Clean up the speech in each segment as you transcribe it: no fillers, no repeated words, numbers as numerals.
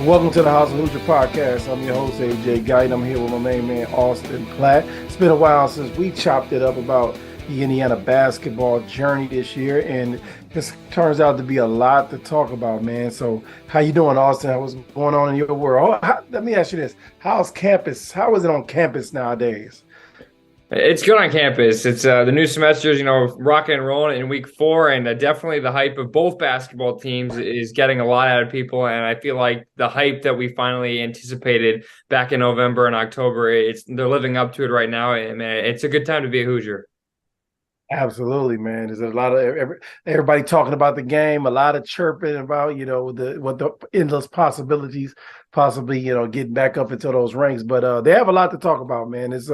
Welcome to the House of Hoosier podcast. I'm your host, AJ Guyton. I'm here with my main man, Austin Platt. It's been a while since we chopped it up about the Indiana basketball journey this year, and this turns out to be a lot to talk about, man. So how you doing, Austin? What's going on in your world? Let me ask you this. How's campus? How is it on campus nowadays? It's good on campus. It's the new semester's, rocking and rolling in week 4, and definitely the hype of both basketball teams is getting a lot out of people. And I feel like the hype that we finally anticipated back in November and October, they're living up to it right now. And man, it's a good time to be a Hoosier. Absolutely, man. There's a lot of everybody talking about the game, a lot of chirping about, what the endless possibilities, possibly, getting back up into those ranks. But they have a lot to talk about, man. It's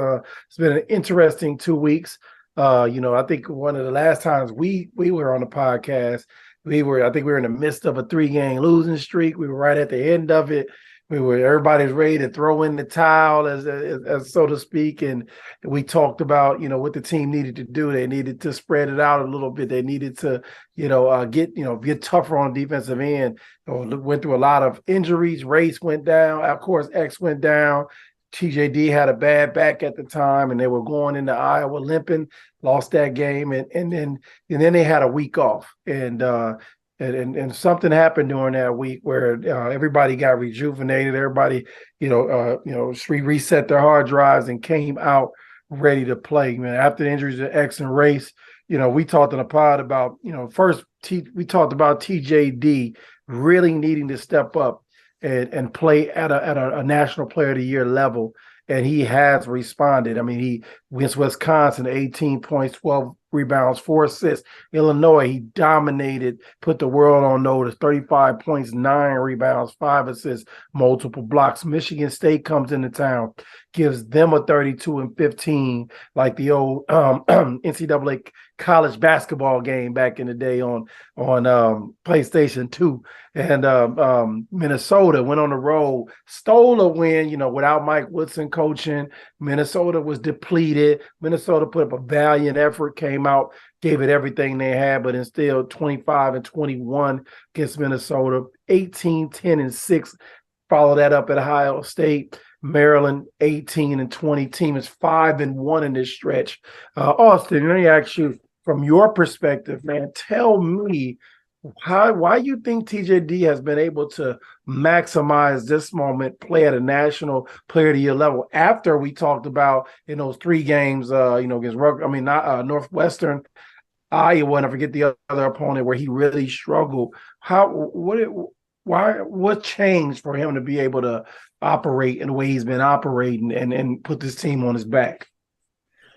been an interesting 2 weeks. I think one of the last times we were on the podcast, I think we were in the midst of a 3-game losing streak. We were right at the end of it. Everybody's ready to throw in the towel, as so to speak, and we talked about what the team needed to do. They needed to spread it out a little bit. They needed to get tougher on the defensive end. Went through a lot of injuries. Race went down. Of course, X went down. TJD had a bad back at the time, and they were going into Iowa limping. Lost that game, and then they had a week off, and something happened during that week where everybody got rejuvenated. Everybody, reset their hard drives and came out ready to play. Man, after the injuries to X and Race, we talked in the pod about, we talked about TJD really needing to step up and play at a National Player of the Year level. And he has responded. I mean, he against Wisconsin, 18 points, 12 rebounds, 4 assists. Illinois, he dominated, put the world on notice, 35 points, 9 rebounds, 5 assists, multiple blocks. Michigan State comes into town, gives them a 32 and 15, like the old NCAA college basketball game back in the day on PlayStation 2. And Minnesota went on the road, stole a win, without Mike Woodson coaching. Minnesota was depleted. Minnesota put up a valiant effort, came out, gave it everything they had, but instead 25 and 21 against Minnesota, 18, 10 and 6. Follow that up at Ohio State. Maryland, 18 and 20. Team is 5 and 1 in this stretch. Austin, let me ask you, from your perspective, man, tell me why you think TJD has been able to maximize this moment, play at a National Player of the Year level after we talked about in those 3 games, against Northwestern, Iowa, and I forget the other opponent where he really struggled. What changed for him to be able to operate in the way he's been operating and put this team on his back?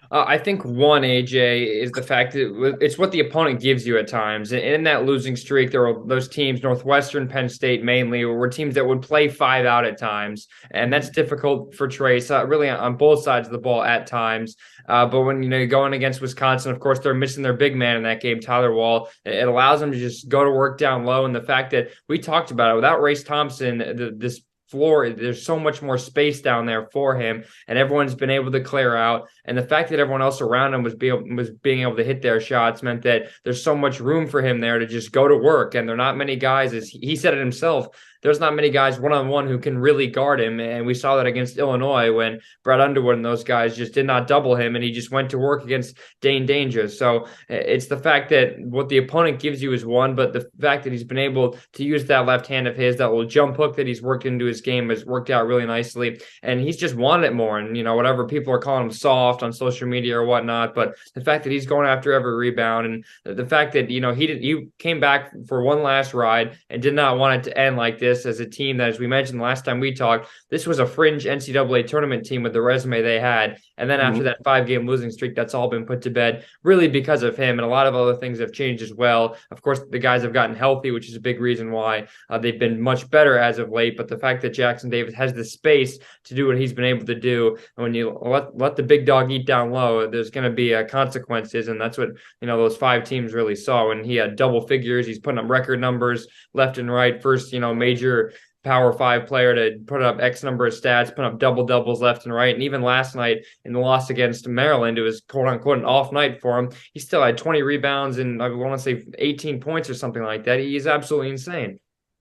I think one, AJ, is the fact that it's what the opponent gives you at times. And in that losing streak, there were those teams, Northwestern, Penn State mainly, were teams that would play 5 out at times. And that's difficult for Trace, really on both sides of the ball at times. But when you're going against Wisconsin, of course, they're missing their big man in that game, Tyler Wall. It allows them to just go to work down low. And the fact that we talked about it, without Race Thompson, this floor, there's so much more space down there for him, and everyone's been able to clear out. And the fact that everyone else around him was being able to hit their shots meant that there's so much room for him there to just go to work. And there are not many guys, as he said it himself, there's not many guys one-on-one who can really guard him. And we saw that against Illinois when Brett Underwood and those guys just did not double him, and he just went to work against Dane Danger. So it's the fact that what the opponent gives you is one, but the fact that he's been able to use that left hand of his, that little jump hook that he's worked into his game, has worked out really nicely. And he's just wanted it more. And, whatever people are calling him soft on social media or whatnot, but the fact that he's going after every rebound, and the fact that, he came back for one last ride and did not want it to end like this as a team that, as we mentioned last time we talked, this was a fringe NCAA tournament team with the resume they had. And then after that 5-game losing streak, that's all been put to bed really because of him. And a lot of other things have changed as well. Of course, the guys have gotten healthy, which is a big reason why they've been much better as of late. But the fact that Jackson Davis has the space to do what he's been able to do, and when you let the big dog eat down low, there's going to be consequences. And that's what, those 5 teams really saw. When he had double figures, he's putting up record numbers left and right. First, major Power 5 player to put up X number of stats, put up double-doubles left and right. And even last night in the loss against Maryland, it was quote-unquote an off night for him. He still had 20 rebounds and I want to say 18 points or something like that. He's absolutely insane.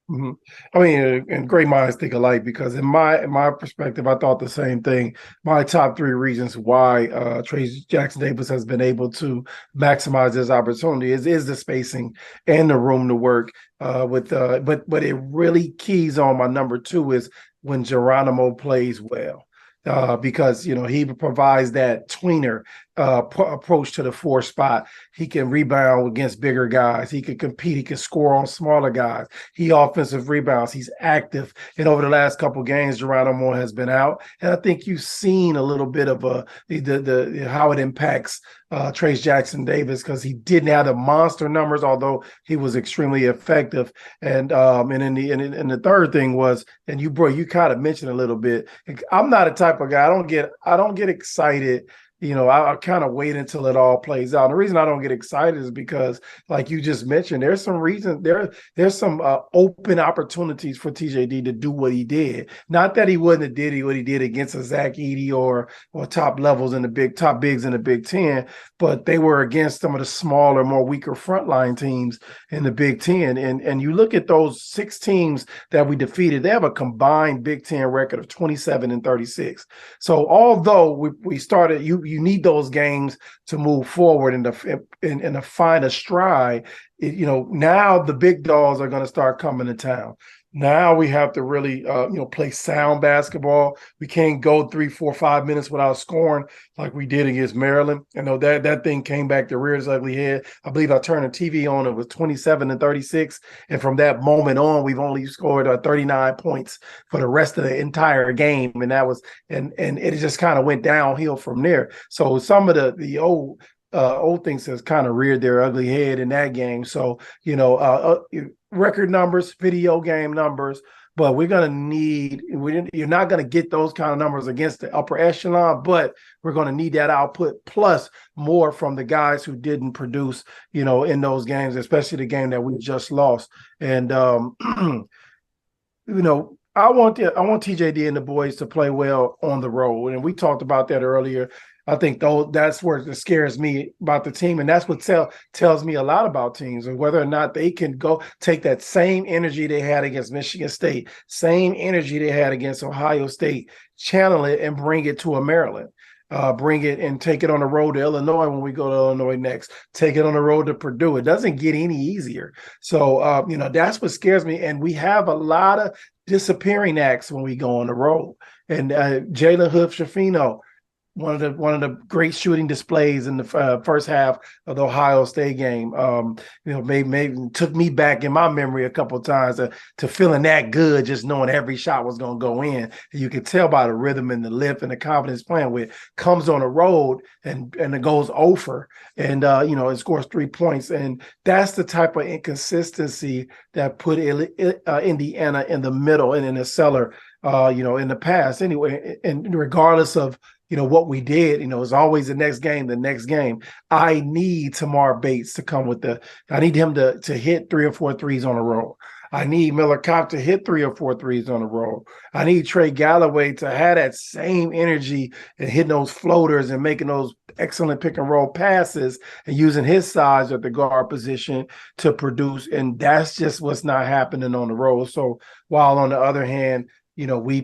hmm I mean, and great minds think alike because in my perspective, I thought the same thing. My top three reasons why Trey Jackson Davis has been able to maximize his opportunity is the spacing and the room to work. But it really keys on my number two is when Geronimo plays well. Because he provides that tweener approach to the four spot. He can rebound against bigger guys. He can compete. He can score on smaller guys. He offensive rebounds. He's active. And over the last couple of games, Geronimo has been out. And I think you've seen a little bit of the how it impacts Trace Jackson Davis because he didn't have the monster numbers, although he was extremely effective. And the third thing was, and you kind of mentioned a little bit. I'm not a type of guy. I don't get excited. I kind of wait until it all plays out. And the reason I don't get excited is because, like you just mentioned, there's some reason there's some open opportunities for TJD to do what he did. Not that he wouldn't have did what he did against a Zach Edey or top levels in the top bigs in the Big Ten, but they were against some of the smaller, more weaker frontline teams in the Big Ten. And you look at those 6 teams that we defeated, they have a combined Big Ten record of 27-36. So although we started, you need those games to move forward and to find a stride. Now the big dogs are going to start coming to town. Now we have to really, play sound basketball. We can't go 3, 4, 5 minutes without scoring like we did against Maryland. That thing came back to rear its ugly head. I believe I turned the TV on. It was 27-36, and from that moment on, we've only scored 39 points for the rest of the entire game, and that was and it just kind of went downhill from there. So some of the old things has kind of reared their ugly head in that game. So record numbers, video game numbers, but you're not going to get those kind of numbers against the upper echelon, but we're going to need that output plus more from the guys who didn't produce, in those games, especially the game that we just lost. And, I want TJD and the boys to play well on the road. And we talked about that earlier. I think that's where it scares me about the team, and that's what tells me a lot about teams and whether or not they can go take that same energy they had against Michigan State, same energy they had against Ohio State, channel it and bring it to a Maryland. Bring it and take it on the road to Illinois when we go to Illinois next. Take it on the road to Purdue. It doesn't get any easier. So, that's what scares me. And we have a lot of disappearing acts when we go on the road. And Jalen Hood-Schifino, one of the great shooting displays in the first half of the Ohio State game. Maybe took me back in my memory a couple of times to feeling that good, just knowing every shot was going to go in. And you could tell by the rhythm and the lift and the confidence playing with. Comes on the road and it goes over and it scores 3 points. And that's the type of inconsistency that put Indiana in the middle and in the cellar, in the past anyway. And regardless of what we did, it's always the next game. I need Tamar Bates to come I need him to hit 3 or 4 threes on a roll. I need Miller Kopp to hit 3 or 4 threes on a roll. I need Trey Galloway to have that same energy and hitting those floaters and making those excellent pick and roll passes and using his size at the guard position to produce. And that's just what's not happening on the road. So while on the other hand, we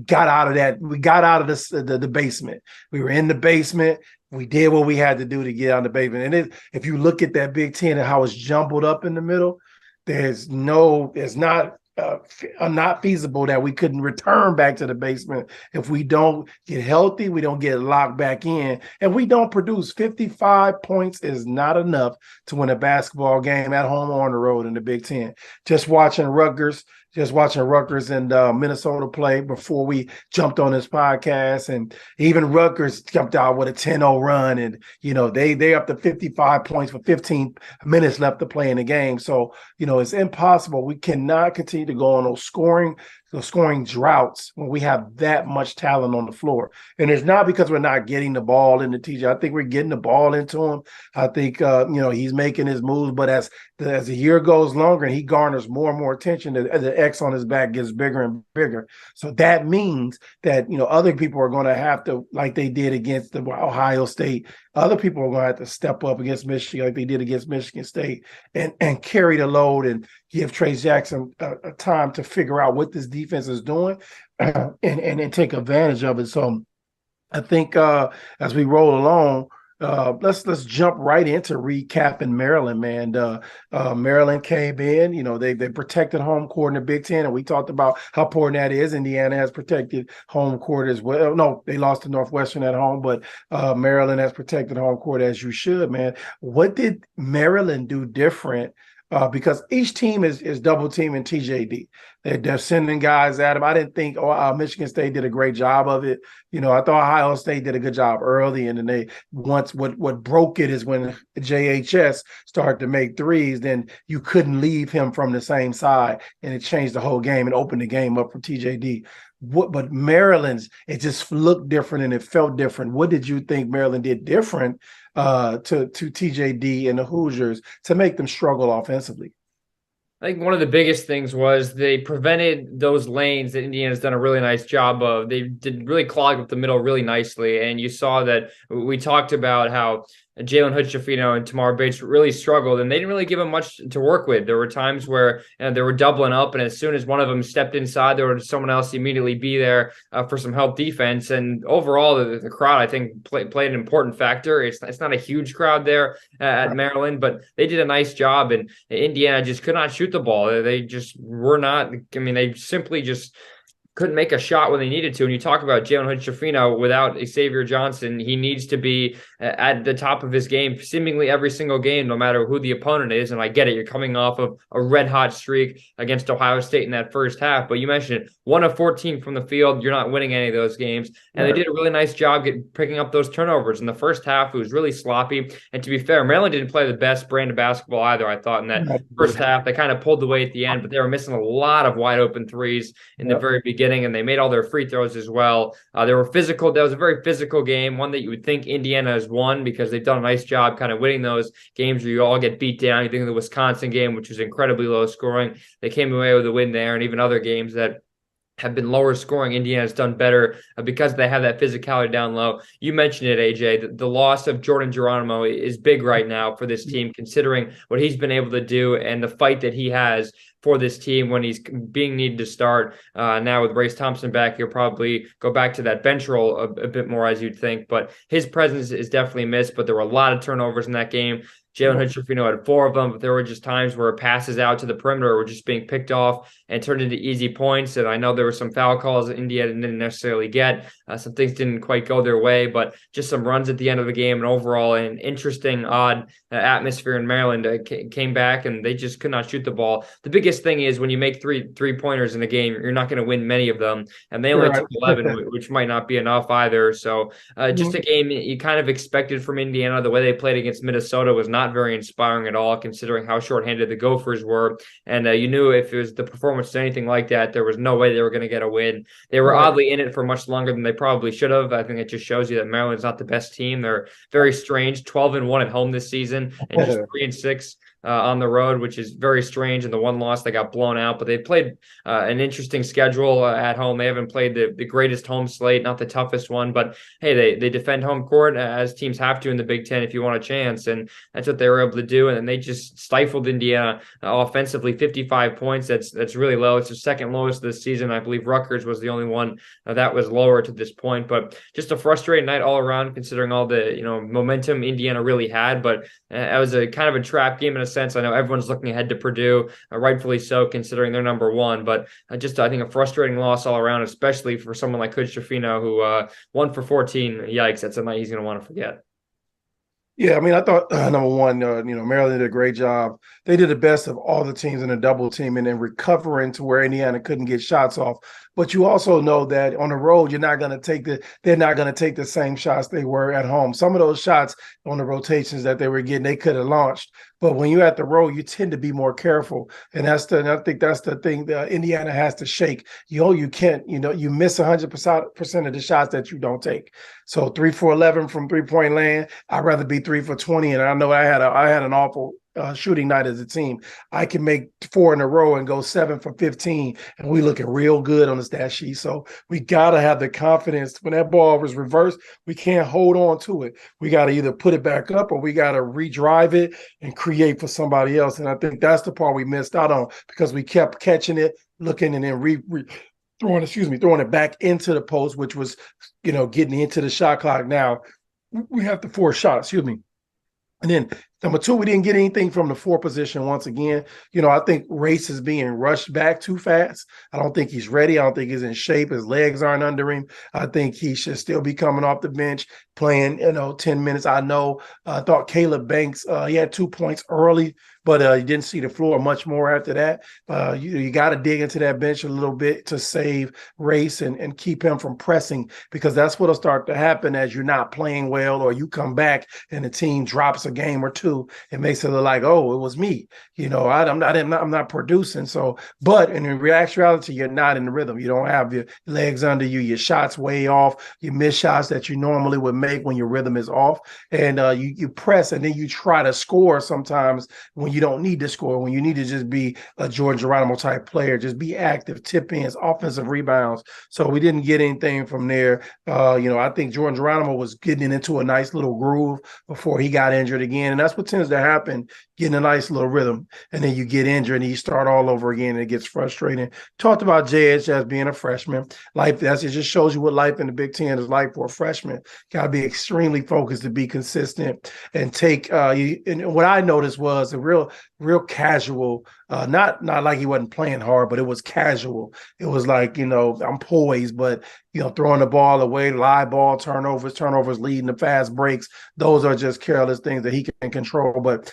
got out of that. We got out of the basement. We were in the basement. We did what we had to do to get out of the basement. And if you look at that Big Ten and how it's jumbled up in the middle, it's not feasible that we couldn't return back to the basement if we don't get healthy, we don't get locked back in, and we don't produce. 55 points is not enough to win a basketball game at home or on the road in the Big Ten. Just watching Rutgers and Minnesota play before we jumped on this podcast, and even Rutgers jumped out with a 10-0 run, and they up to 55 points with 15 minutes left to play in the game. So it's impossible. We cannot continue to go on those scoring scoring droughts when we have that much talent on the floor. And it's not because we're not getting the ball into TJ. I think we're getting the ball into him. I think he's making his moves, but as the year goes longer and he garners more and more attention, the X on his back gets bigger and bigger. So that means that other people are going to have to, like they did against the Ohio State. Other people are going to have to step up against Michigan, like they did against Michigan State, and carry the load and give Trayce Jackson a time to figure out what this defense is doing, and take advantage of it. So I think as we roll along, let's jump right into recapping Maryland, man. Maryland came in, they protected home court in the Big Ten, and we talked about how important that is. Indiana has protected home court as well. No, they lost to Northwestern at home, but Maryland has protected home court as you should, man. What did Maryland do different? Because each team is double teaming TJD. They're sending guys at him. I didn't think Michigan State did a great job of it. I thought Ohio State did a good job early, and then what broke it is when JHS started to make threes, then you couldn't leave him from the same side, and it changed the whole game and opened the game up for TJD. But Maryland's, it just looked different and it felt different. What did you think Maryland did different to TJD and the Hoosiers to make them struggle offensively? I think one of the biggest things was they prevented those lanes that Indiana's done a really nice job of. They did really clog up the middle really nicely. And you saw that we talked about how Jalen Hood-Schifino and Tamar Bates really struggled, and they didn't really give them much to work with. There were times where they were doubling up, and as soon as one of them stepped inside, there was someone else immediately be there for some help defense. And overall, the crowd, I think, played an important factor. It's not a huge crowd there at Maryland, but they did a nice job, and Indiana just could not shoot the ball. They just were not – they simply just – couldn't make a shot when they needed to. And you talk about Jalen Hood-Schifino without Xavier Johnson, he needs to be at the top of his game seemingly every single game, no matter who the opponent is. And I get it. You're coming off of a red hot streak against Ohio State in that first half, but you mentioned it, 1 of 14 from the field. You're not winning any of those games. And They did a really nice job picking up those turnovers. In the first half, it was really sloppy. And to be fair, Maryland didn't play the best brand of basketball either, I thought, in that first half. They kind of pulled away at the end, but they were missing a lot of wide open threes in the very beginning. And they made all their free throws as well. They were physical. That was a very physical game, one that you would think Indiana has won because they've done a nice job kind of winning those games where you all get beat down. You think of the Wisconsin game, which was incredibly low scoring. They came away with a win there, and even other games that have been lower scoring, Indiana's done better because they have that physicality down low. You mentioned it, AJ. The loss of Jordan Geronimo is big right now for this team, considering what he's been able to do and the fight that he has for this team when he's being needed to start. Now with Race Thompson back, he'll probably go back to that bench role a bit more, as you'd think. But his presence is definitely missed, but there were a lot of turnovers in that game. Jalen Hood-Schifino had 4 of them, but there were just times where passes out to the perimeter were just being picked off and turned into easy points. And I know there were some foul calls that Indiana didn't necessarily get. Some things didn't quite go their way, but just some runs at the end of the game. And overall, an interesting, odd atmosphere in Maryland came back, and they just could not shoot the ball. The biggest thing is when you make three-pointers in a game, you're not going to win many of them. And they only took 11, which might not be enough either. So just a game you kind of expected from Indiana. The way they played against Minnesota was not very inspiring at all, considering how shorthanded the Gophers were. And you knew if it was the performance to anything like that, there was no way they were going to get a win. They were oddly in it for much longer than they probably should have. I think it just shows you that Maryland's not the best team. They're very strange, 12-1 at home this season and just 3-6 on the road, which is very strange. And the one loss, they got blown out, but they played an interesting schedule at home. They haven't played the greatest home slate, not the toughest one, but hey, they defend home court as teams have to in the Big Ten if you want a chance. And that's what they were able to do. And then they just stifled Indiana offensively, 55 points. That's really low. It's the second lowest this season. I believe Rutgers was the only one that was lower to this point, but just a frustrating night all around, considering all the momentum Indiana really had. But it was a kind of a trap game in a sense. I know everyone's looking ahead to Purdue, rightfully so, considering they're number one. But just I think a frustrating loss all around, especially for someone like Hood-Schifino, who 1 for 14. Yikes, that's a night he's going to want to forget. Yeah, I thought number one, Maryland did a great job. They did the best of all the teams in a double team and then recovering to where Indiana couldn't get shots off. but you also know that on the road, they're not going to take the same shots they were at home. Some of those shots on the rotations that they were getting, they could have launched. But when you're at the road, you tend to be more careful. And I think that's the thing that Indiana has to shake. You can't, you miss 100% of the shots that you don't take. So 3 for 11 from 3-point land. I'd rather be 3 for 20. And I know I had an awful shooting night as a team. I can make 4 in a row and go 7 for 15, and we looking real good on the stat sheet. So we gotta have the confidence when that ball was reversed. We can't hold on to it. We gotta either put it back up or we gotta redrive it and create for somebody else. And I think that's the part we missed out on because we kept catching it, looking, and then throwing it back into the post, which was, getting into the shot clock. Now we have to force shots. And then number 2, we didn't get anything from the 4 position once again. I think Race is being rushed back too fast. I don't think he's ready. I don't think he's in shape. His legs aren't under him. I think he should still be coming off the bench, playing, 10 minutes. I thought Caleb Banks, he had 2 points early, but you didn't see the floor much more after that. You got to dig into that bench a little bit to save Race and keep him from pressing, because that's what'll start to happen as you're not playing well or you come back and the team drops a game or two. It makes it look like, oh, it was me. I'm not producing. So, but in actuality, you're not in the rhythm. You don't have your legs under you. Your shots way off. You miss shots that you normally would make when your rhythm is off, and you press and then you try to score sometimes when you don't need to score, when you need to just be a Jordan Geronimo type player, just be active, tip ins, offensive rebounds. So we didn't get anything from there. I think Jordan Geronimo was getting into a nice little groove before he got injured again, and that's what tends to happen, getting a nice little rhythm, and then you get injured and you start all over again, and it gets frustrating. Talked about JH as being a freshman. It just shows you what life in the Big Ten is like for a freshman. Got to be extremely focused to be consistent and take. And what I noticed was a real casual. Not like he wasn't playing hard, but it was casual. It was like, I'm poised, but throwing the ball away, live ball, turnovers leading to fast breaks. Those are just careless things that he can control. But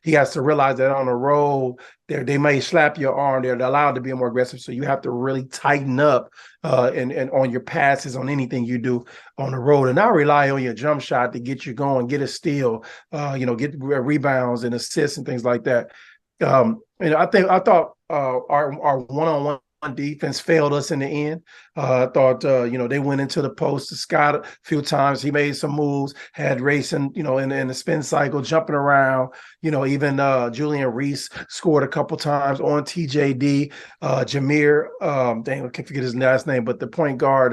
he has to realize that on the road, they may slap your arm. They're allowed to be more aggressive. So you have to really tighten up and on your passes, on anything you do on the road, and not rely on your jump shot to get you going, get a steal, get rebounds and assists and things like that. I thought our one-on-one defense failed us in the end. I thought, they went into the post to Scott a few times. He made some moves, had racing, in the spin cycle, jumping around. Even Julian Reese scored a couple times on TJD. Jameer, I can't forget his last name, but the point guard,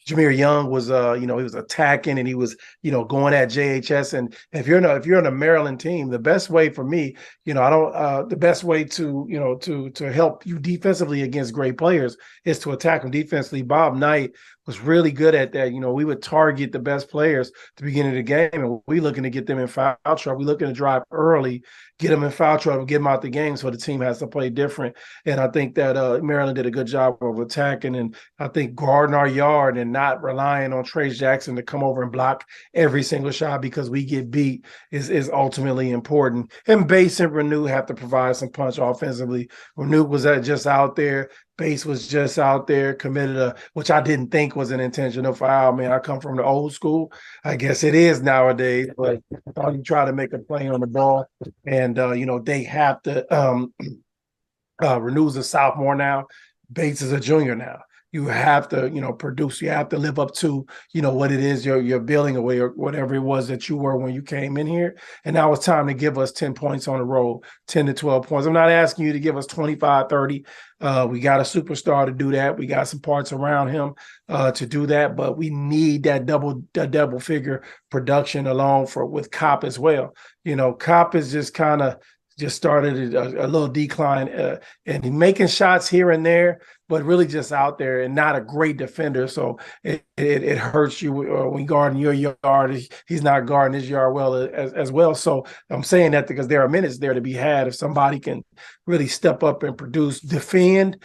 Jameer Young was, he was attacking and he was, going at JHS. And if you're in a Maryland team, the best way for me, the best way to, to help you defensively against great players is to attack them defensively. Bob Knight was really good at that. We would target the best players at the beginning of the game, and we looking to get them in foul trouble. We looking to drive early, get them in foul trouble, get them out the game, so the team has to play different. And I think that Maryland did a good job of attacking, and I think guarding our yard and not relying on Trace Jackson to come over and block every single shot because we get beat is ultimately important. And Bass and Renew have to provide some punch offensively. Renew was just out there. Bass was just out there, committed which I didn't think was an intentional foul. Man, I come from the old school. I guess it is nowadays, but I thought he tried to make a play on the ball. And, they have to Renew's a sophomore now. Bates is a junior now. You have to, produce. You have to live up to, what it is you're building away or whatever it was that you were when you came in here. And now it's time to give us 10 points on the road, 10 to 12 points. I'm not asking you to give us 25, 30. We got a superstar to do that. We got some parts around him to do that, but we need that double figure production along with Kopp as well. Kopp is just kind of started a little decline and making shots here and there, but really just out there and not a great defender. So it hurts you when guarding your yard. He's not guarding his yard well as well. So I'm saying that because there are minutes there to be had if somebody can really step up and produce, defend,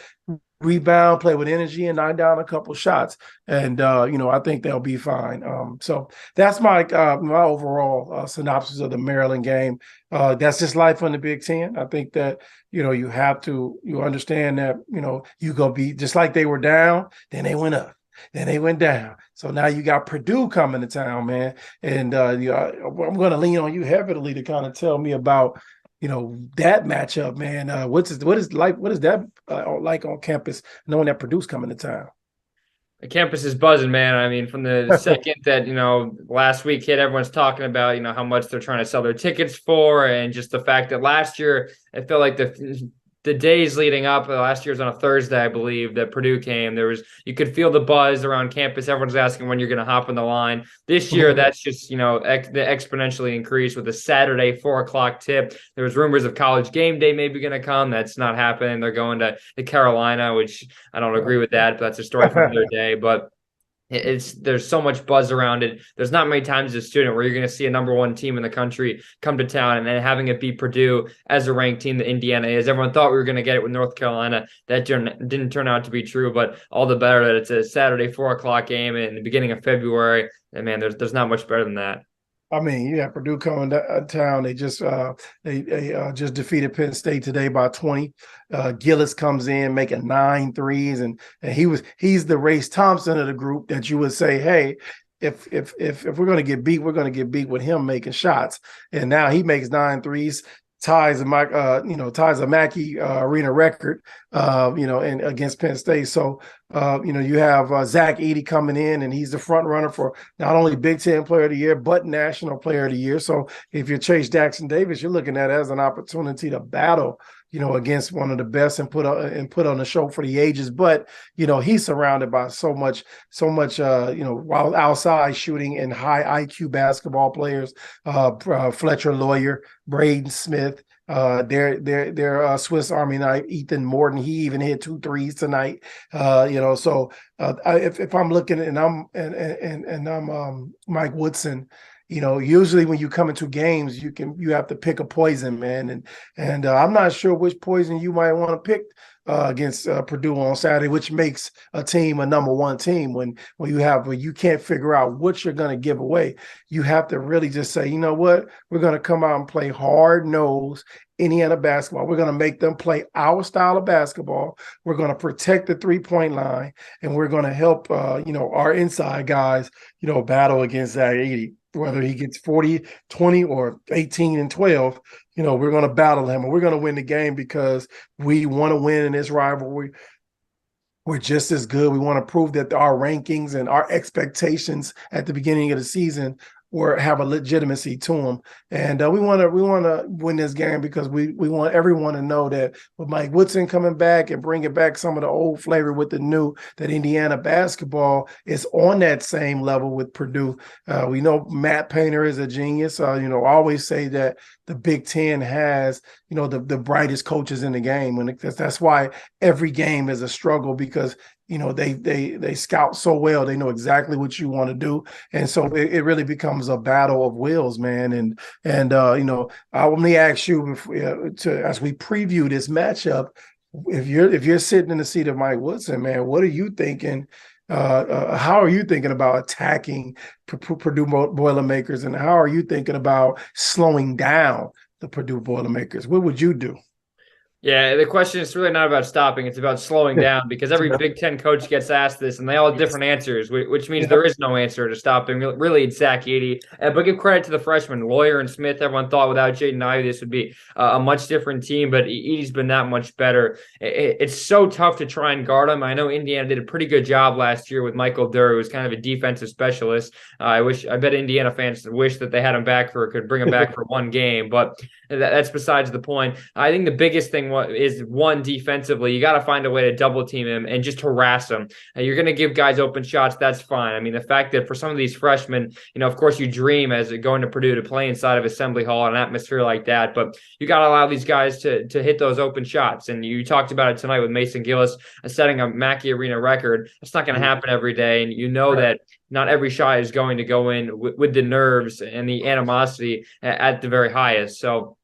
rebound, play with energy, and knock down a couple shots. And I think they'll be fine. So that's my overall synopsis of the Maryland game. That's just life on the Big Ten. I think that you understand that you go be just like they were down, then they went up. Then they went down. So now you got Purdue coming to town, man. And I'm going to lean on you heavily to kind of tell me about that matchup, man. What is that like on campus, knowing that Purdue's coming to town? The campus is buzzing, man. I mean, from the second that, last week hit, everyone's talking about, how much they're trying to sell their tickets for. And just the fact that last year, it felt like the days leading up, last year was on a Thursday, I believe, that Purdue came. You could feel the buzz around campus. Everyone's asking when you're going to hop on the line. This year, that's just, the exponentially increased with a Saturday 4:00 tip. There was rumors of College game day maybe going to come. That's not happening. They're going to Carolina, which I don't agree with that, but that's a story for another day. But there's so much buzz around it. There's not many times as a student where you're going to see a number one team in the country come to town and then having it beat Purdue as a ranked team that Indiana is. Everyone thought we were going to get it with North Carolina. That didn't turn out to be true, but all the better that it's a Saturday 4:00 game in the beginning of February. And man, there's not much better than that. I mean, you have Purdue coming to town. They just just defeated Penn State today by 20. Gillis comes in making 9 threes, and he's the Race Thompson of the group that you would say, hey, if we're going to get beat, we're going to get beat with him making shots. And now he makes 9 threes. Ties a Mackey arena record, and against Penn State. So, you have Zach Edey coming in, and he's the front runner for not only Big Ten Player of the Year, but National Player of the Year. So if you're Chase Jackson Davis, you're looking at it as an opportunity to battle, against one of the best and put on a show for the ages. But, he's surrounded by so much, while outside shooting and high IQ basketball players, Fletcher Lawyer, Braden Smith, their Swiss Army knife, Ethan Morton. He even hit 2 threes tonight. So if I'm looking and I'm Mike Woodson, usually when you come into games, you have to pick a poison, man, and I'm not sure which poison you might want to pick against Purdue on Saturday, which makes a team a number one team. When you can't figure out what you're going to give away, you have to really just say, you know what, we're going to come out and play hard-nosed Indiana basketball. We're going to make them play our style of basketball. We're going to protect the three-point line, and we're going to help our inside guys battle against Zach Edey. Whether he gets 40, 20, or 18 and 12, we're going to battle him, and we're going to win the game because we want to win in this rivalry. We're just as good. We want to prove that our rankings and our expectations at the beginning of the season have a legitimacy to them, and we want to win this game because we want everyone to know that with Mike Woodson coming back and bringing back some of the old flavor with the new, that Indiana basketball is on that same level with Purdue. We know Matt Painter is a genius. I always say that the Big Ten has the brightest coaches in the game, and that's why every game is a struggle because they scout so well. They know exactly what you want to do. And so it really becomes a battle of wills, man. And I want to ask you as we preview this matchup, if you're sitting in the seat of Mike Woodson, man, what are you thinking? How are you thinking about attacking Purdue Boilermakers, and how are you thinking about slowing down the Purdue Boilermakers? What would you do? Yeah, the question is really not about stopping. It's about slowing down because every Big Ten coach gets asked this, and they all have different answers, which means there is no answer to stopping. Really, it's Zach Edey. But give credit to the freshmen, Lawyer and Smith. Everyone thought without Jaden Ivey this would be a much different team, but Edey's been that much better. It's so tough to try and guard him. I know Indiana did a pretty good job last year with Michael Durr, who's kind of a defensive specialist. I bet Indiana fans wish that they had him back could bring him back for one game, but that's besides the point. I think the biggest thing is defensively, you got to find a way to double team him and just harass him. You're going to give guys open shots. That's fine. I mean, the fact that for some of these freshmen, of course you dream as going to Purdue to play inside of Assembly Hall in an atmosphere like that, but you got to allow these guys to hit those open shots. And you talked about it tonight with Mason Gillis setting a Mackey Arena record. It's not going to happen every day. And that not every shot is going to go in with the nerves and the animosity at the very highest. So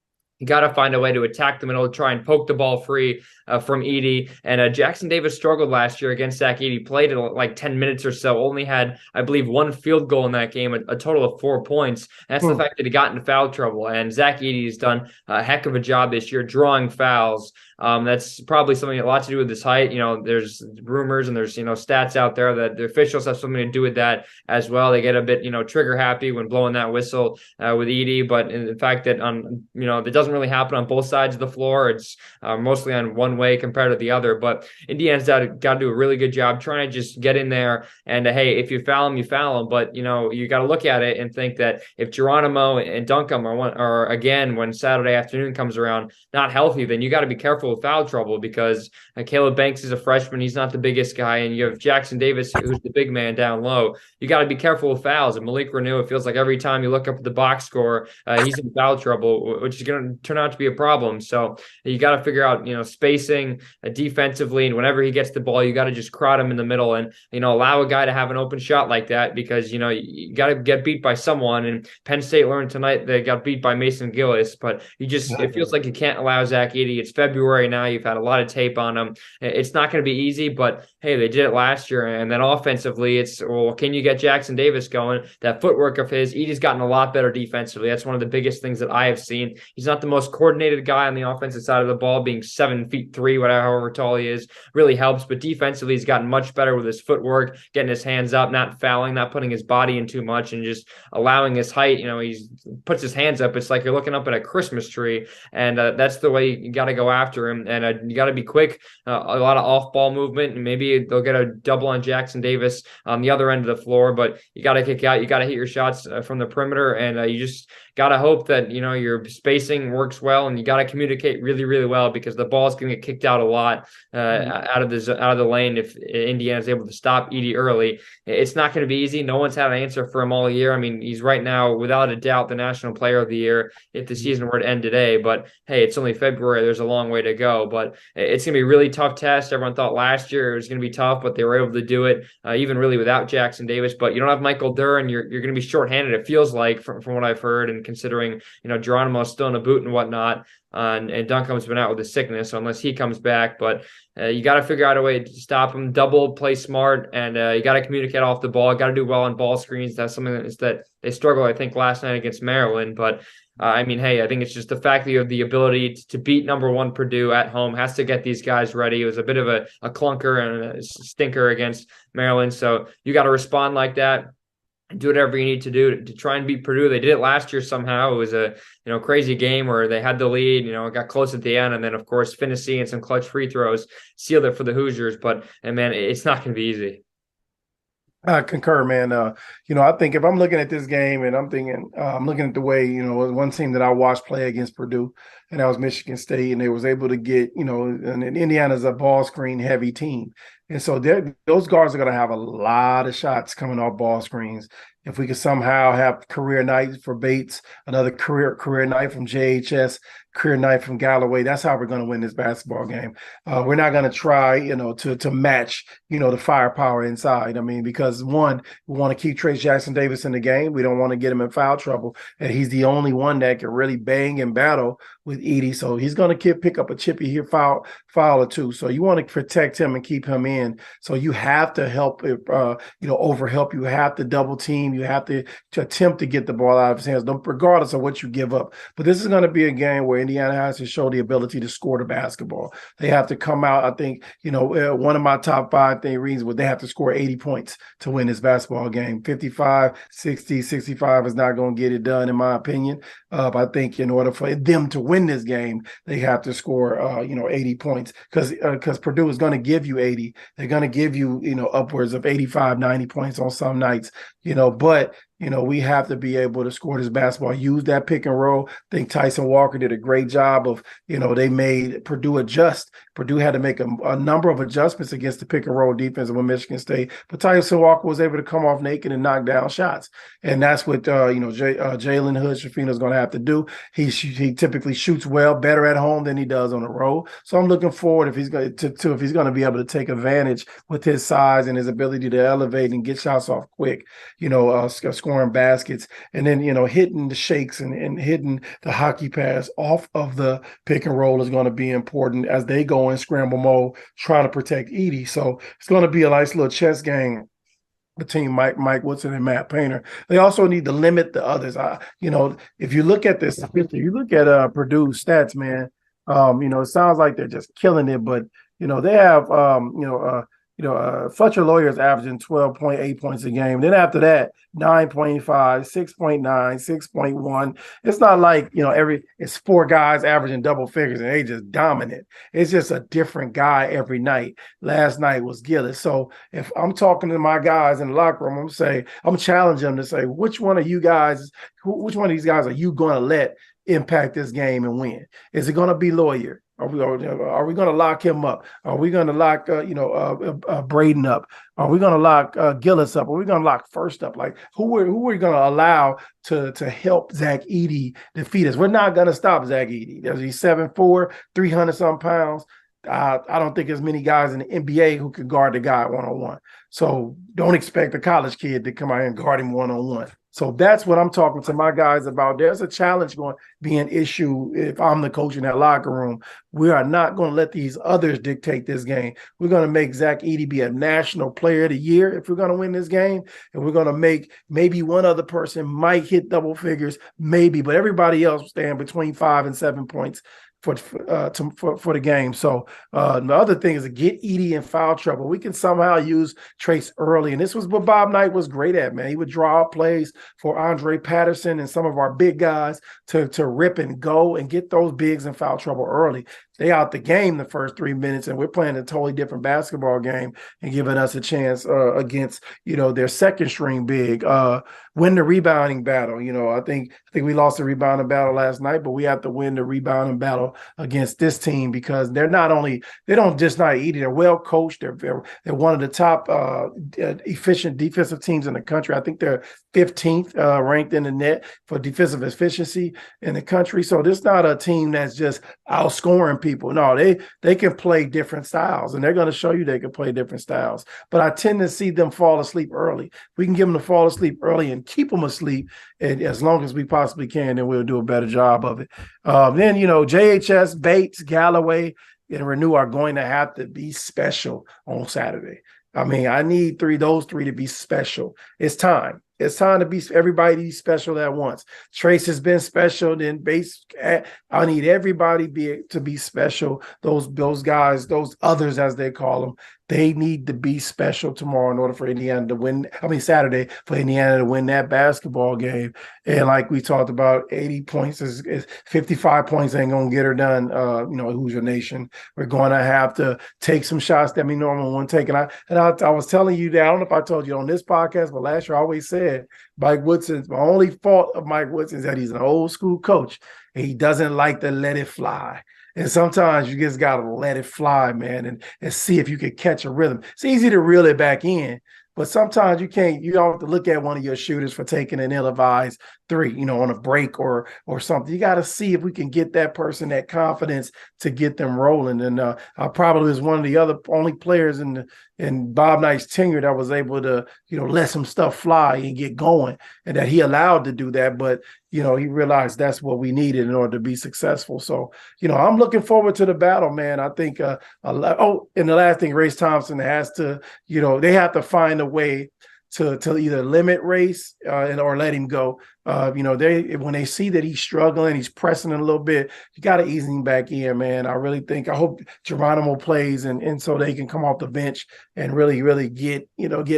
You got to find a way to attack the middle, try and poke the ball free from Edey. And Jackson Davis struggled last year against Zach Edey, played it like 10 minutes or so, only had, I believe, one field goal in that game, a total of 4 points. And that's the fact that he got into foul trouble. And Zach Edey has done a heck of a job this year drawing fouls. That's probably something a lot to do with his height. There's rumors and there's, stats out there that the officials have something to do with that as well. They get a bit, trigger happy when blowing that whistle with Edey. But in the fact that it doesn't really happen on both sides of the floor. It's mostly on one way compared to the other. But Indiana's got to do a really good job trying to just get in there. And hey, if you foul them, you foul them. But you got to look at it and think that if Geronimo and Duncombe are again when Saturday afternoon comes around not healthy, then you got to be careful with foul trouble because Caleb Banks is a freshman. He's not the biggest guy, and you have Jackson Davis, who's the big man down low. You got to be careful with fouls. And Malik Reneau, it feels like every time you look up at the box score, he's in foul trouble, which is going to turn out to be a problem. So you got to figure out, spacing defensively, and whenever he gets the ball, you got to just crowd him in the middle and allow a guy to have an open shot like that because you got to get beat by someone. And Penn State learned tonight they got beat by Mason Gillis, but it feels like you can't allow Zach Edey. It's February now. You've had a lot of tape on him. It's not going to be easy, but hey, they did it last year. And then offensively, can you get Jackson Davis going? That footwork of his, Edey's gotten a lot better defensively. That's one of the biggest things that I have seen. He's not the most coordinated guy on the offensive side of the ball, being 7'3", however tall he is, really helps. But defensively, he's gotten much better with his footwork, getting his hands up, not fouling, not putting his body in too much, and just allowing his height. He puts his hands up. It's like you're looking up at a Christmas tree, and that's the way you got to go after him. And you got to be quick, a lot of off-ball movement, and maybe they'll get a double on Jackson Davis on the other end of the floor. But you got to kick out. You got to hit your shots from the perimeter, and you just got to hope that your spacing works well, and you got to communicate really, really well because the ball is going to get kicked out a lot out of the lane if Indiana is able to stop Edey early. It's not going to be easy. No one's had an answer for him all year. I mean, he's right now, without a doubt, the National Player of the Year if the season were to end today. But hey, it's only February. There's a long way to go. But it's going to be a really tough test. Everyone thought last year it was going to be tough, but they were able to do it even really without Jackson Davis. But you don't have Michael Durr, and you're going to be shorthanded. It feels like from what I've heard, and considering Geronimo's still in a boot and whatnot. And Duncombe's been out with a sickness, so unless he comes back. But you got to figure out a way to stop him, double, play smart, and you got to communicate off the ball. Got to do well on ball screens. That's something that they struggled, I think, last night against Maryland. But hey, I think it's just the fact that you have the ability to beat number one Purdue at home has to get these guys ready. It was a bit of a clunker and a stinker against Maryland, so you got to respond like that. Do whatever you need to do to try and beat Purdue. They did it last year somehow. It was a crazy game where they had the lead, got close at the end, and then of course Finney and some clutch free throws sealed it for the Hoosiers. But man, it's not going to be easy. I concur, man. I think if I'm looking at this game and I'm thinking, I'm looking at the way, one team that I watched play against Purdue, and that was Michigan State, and they was able to get, and Indiana's a ball screen heavy team. And so those guards are going to have a lot of shots coming off ball screens. If we could somehow have career night for Bates, another career night from JHS, career night from Galloway, that's how we're going to win this basketball game. We're not going to try, to match, the firepower inside. I mean, because one, we want to keep Trace Jackson Davis in the game. We don't want to get him in foul trouble. And he's the only one that can really bang and battle with Edey. So he's going to pick up a chippy here foul or two. So you want to protect him and keep him in. So you have to help, overhelp. You have to double team. You have to attempt to get the ball out of his hands, regardless of what you give up. But this is going to be a game where Indiana has to show the ability to score the basketball. They have to come out. I think, one of my top 5 reasons was they have to score 80 points to win this basketball game. 55, 60, 65 is not going to get it done, in my opinion. But I think in order for them to win this game, they have to score, 80 points because Purdue is going to give you 80. They're going to give you, upwards of 85, 90 points on some nights, but we have to be able to score this basketball, use that pick and roll. I think Tyson Walker did a great job of, they made Purdue adjust. Purdue had to make a number of adjustments against the pick and roll defense with Michigan State, but Tyson Walker was able to come off naked and knock down shots. And that's what, Jalen Hood-Schifino is going to have to do. He typically shoots well, better at home than he does on the road. So I'm looking forward if he's going to be able to take advantage with his size and his ability to elevate and get shots off quick, scoring baskets, and then, hitting the shakes and hitting the hockey pass off of the pick and roll is going to be important as they go in scramble mode, trying to protect Edey. So it's going to be a nice little chess game between Mike Woodson and Matt Painter. They also need to limit the others. If you look at this, if you look at Purdue's stats, man, it sounds like they're just killing it, but they have Fletcher Lawyer's averaging 12.8 points a game. Then after that, 9.5, 6.9, 6.1. It's not like, it's four guys averaging double figures and they just dominant. It's just a different guy every night. Last night was Gillis. So if I'm talking to my guys in the locker room, I'm challenging them to say, which one of these guys are you going to let impact this game and win? Is it going to be Lawyer? Are we going to lock him up? Are we going to lock Braden up? Are we going to lock Gillis up? Are we going to lock First up? Like who are we going to allow to help Zach Edey defeat us? We're not going to stop Zach Edey. He's 7'4", 300-some pounds. I don't think there's many guys in the NBA who can guard the guy one-on-one. So don't expect a college kid to come out and guard him one-on-one. So that's what I'm talking to my guys about. There's a challenge going to be an issue if I'm the coach in that locker room. We are not going to let these others dictate this game. We're going to make Zach Edey be a national player of the year if we're going to win this game. And we're going to make maybe one other person might hit double figures, maybe, but everybody else will stand between 5 and 7 points for the game. So the other thing is to get Edey in foul trouble. We can somehow use Trace early. And this was what Bob Knight was great at, man. He would draw up plays for Andre Patterson and some of our big guys to rip and go and get those bigs in foul trouble early. They out the game the first 3 minutes, and we're playing a totally different basketball game and giving us a chance against, their second string big. Win the rebounding battle. I think we lost the rebounding battle last night, but we have to win the rebounding battle against this team because they don't just not eat it. They're well coached. They're one of the top efficient defensive teams in the country. I think they're 15th ranked in the net for defensive efficiency in the country. So this is not a team that's just outscoring people. No, they can play different styles, and they're going to show you they can play different styles. But I tend to see them fall asleep early. We can give them to fall asleep early and keep them asleep, and as long as we possibly can, then we'll do a better job of it. Then, JHS, Bates, Galloway, and Renew are going to have to be special on Saturday. I mean, I need those three to be special. It's time. It's time to be everybody special at once. Trace has been special. Then Bates, I need everybody to be special. Those guys, those others as they call them, they need to be special tomorrow in order for Indiana to win. Saturday for Indiana to win that basketball game. And like we talked about, 80 points is 55 points ain't gonna get her done. Hoosier Nation. We're going to have to take some shots that we normally wouldn't take. And I was telling you that, I don't know if I told you on this podcast, but last year I always said my only fault of Mike Woodson is that he's an old school coach and he doesn't like to let it fly. And sometimes you just got to let it fly, man, and see if you can catch a rhythm. It's easy to reel it back in, but sometimes you don't have to look at one of your shooters for taking an ill-advised three, on a break or something. You got to see if we can get that person that confidence to get them rolling. And I probably was one of the only players in Bob Knight's tenure that was able to, let some stuff fly and get going, and that he allowed to do that. But, he realized that's what we needed in order to be successful. So, I'm looking forward to the battle, man. I think, and the last thing, Race Thompson has to, they have to find a way to either limit Race or let him go. When they see that he's struggling, he's pressing a little bit, you got to ease him back in, man. I hope Geronimo plays and so they can come off the bench and really, really get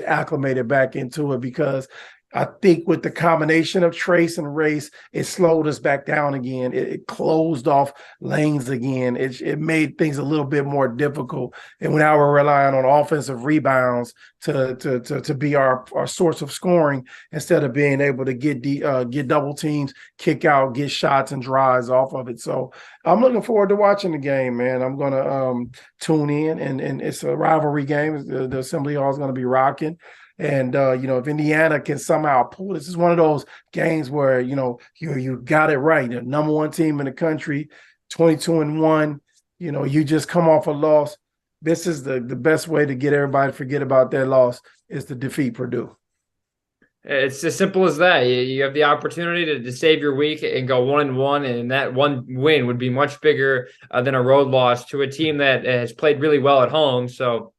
acclimated back into it, because I think with the combination of Trace and Race, it slowed us back down again. It closed off lanes again. It made things a little bit more difficult. And now we're relying on offensive rebounds to be our source of scoring instead of being able to get double teams, kick out, get shots and drives off of it. So I'm looking forward to watching the game, man. I'm going to tune in, and it's a rivalry game. The Assembly Hall is going to be rocking. And, if Indiana can somehow pull this, is one of those games where, you got it right. The number one team in the country, 22-1, you just come off a loss. This is the best way to get everybody to forget about that loss is to defeat Purdue. It's as simple as that. You have the opportunity to save your week and go 1-1, and that one win would be much bigger than a road loss to a team that has played really well at home. So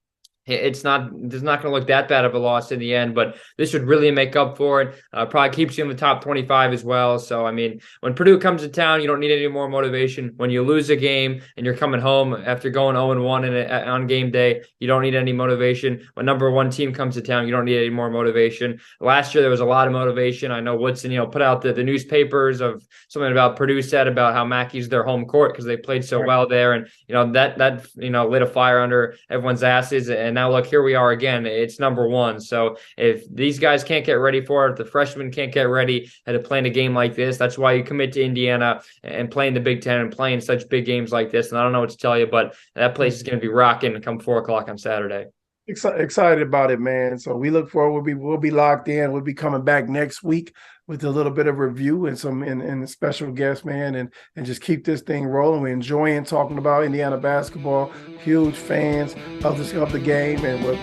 it's not going to look that bad of a loss in the end, but this would really make up for it. Probably keeps you in the top 25 as well. So, I mean, when Purdue comes to town, you don't need any more motivation. When you lose a game and you're coming home after going 0-1 on game day, you don't need any motivation. When number one team comes to town, you don't need any more motivation. Last year, there was a lot of motivation. I know Woodson, put out the newspapers of something about Purdue said about how Mackey's their home court because they played so well there. And, that lit a fire under everyone's asses. And now look, here we are again. It's number one. So if these guys can't get ready for it, if the freshmen can't get ready to play in a game like this, that's why you commit to Indiana and play in the Big Ten and play in such big games like this. And I don't know what to tell you, but that place is going to be rocking come 4:00 on Saturday. Excited about it, man. So we look forward. We'll be locked in. We'll be coming back next week with a little bit of review and some and a special guest, man, and just keep this thing rolling. We're enjoying talking about Indiana basketball. Huge fans of the game, and we're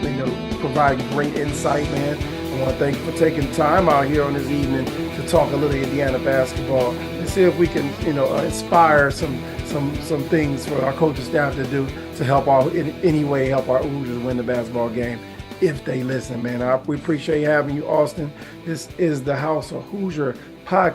providing great insight, man. I want to thank you for taking time out here on this evening to talk a little Indiana basketball and see if we can, inspire some things for our coaching staff to do to help our Hoosiers win the basketball game if they listen, man. We appreciate having you, Austin. This is the House of Hoosier podcast.